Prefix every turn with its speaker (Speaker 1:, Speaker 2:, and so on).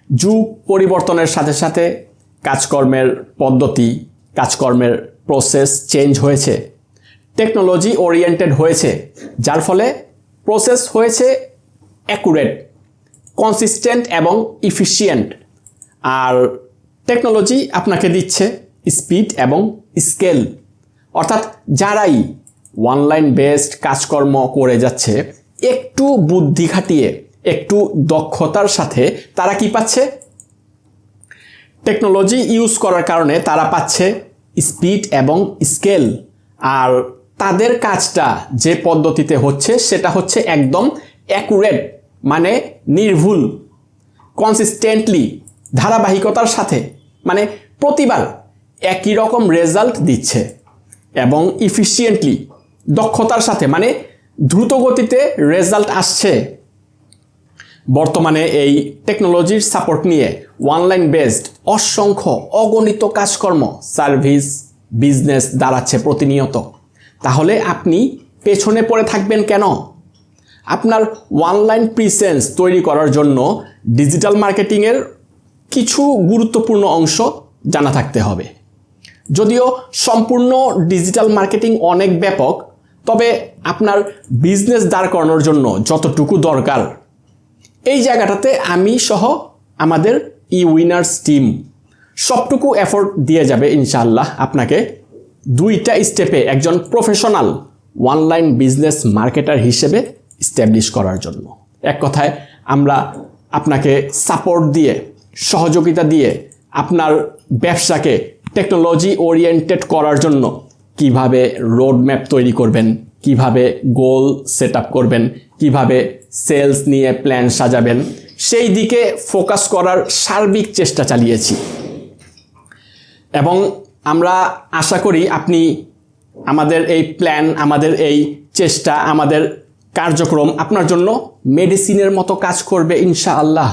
Speaker 1: যুগ পরিবর্তনের সাথে সাথে কাজকর্মের পদ্ধতি, কাজকর্মের প্রসেস চেঞ্জ হয়েছে, টেকনোলজি ওরিয়েন্টেড হয়েছে, যার ফলে প্রসেস হয়েছে অ্যাকুরেট, কনসিস্টেন্ট এবং ইফিশিয়েন্ট। আর টেকনোলজি আপনাকে দিচ্ছে স্পিড এবং স্কেল। অর্থাৎ যারাই অনলাইন বেসড কাজকর্ম করে যাচ্ছে, একটু বুদ্ধি খাটিয়ে, একটু দক্ষতার সাথে তারা কি পাচ্ছে? টেকনোলজি ইউজ করার কারণে তারা পাচ্ছে স্পিড এবং স্কেল। আর তাদের কাজটা যে পদ্ধতিতে হচ্ছে সেটা হচ্ছে একদম অ্যাকুরেট, মানে নির্ভুল, কনসিস্টেন্টলি, ধারাবাহিকতার সাথে, মানে প্রতিবার একই রকম রেজাল্ট দিচ্ছে, এবং ইফিশিয়েন্টলি, দক্ষতার সাথে, মানে দ্রুত গতিতে রেজাল্ট আসছে। বর্তমানে এই টেকনোলজির সাপোর্ট নিয়ে অনলাইন বেসড অসংখ্য অগণিত কাজকর্ম, সার্ভিস, বিজনেস দাঁড়াচ্ছে প্রতিনিয়ত। তাহলে আপনি পেছনে পড়ে থাকবেন কেন? আপনার অনলাইন প্রিসেন্স তৈরি করার জন্য ডিজিটাল মার্কেটিংয়ের কিছু গুরুত্বপূর্ণ অংশ জানা থাকতে হবে। যদিও সম্পূর্ণ ডিজিটাল মার্কেটিং অনেক ব্যাপক, তবে আপনার বিজনেস দাঁড় করানোর জন্য যতটুকু দরকার, এই জায়গাটাতে আমি সহ আমাদের উইনার্স টিম সবটুকু এফোর্ট দিয়ে যাবে ইনশাআল্লাহ আপনাকে 2টা স্টেপে একজন প্রফেশনাল অনলাইন বিজনেস মার্কেটার হিসেবে এস্টাবলিশ করার জন্য। এক কথায় আমরা আপনাকে সাপোর্ট দিয়ে, সহযোগিতা দিয়ে আপনার ব্যবসাকে টেকনোলজি ওরিয়েন্টেড করার জন্য কিভাবে রোডম্যাপ তৈরি করবেন, কিভাবে গোল সেট আপ করবেন, কিভাবে সেলস নিয়ে প্ল্যান সাজাবেন, সেই দিকে ফোকাস করার সার্বিক চেষ্টা চালিয়েছি। এবং আমরা আশা করি আপনি আমাদের এই প্ল্যান, আমাদের এই চেষ্টা, আমাদের কার্যক্রম আপনার জন্য মেডিসিনের মতো কাজ করবে ইনশাআল্লাহ।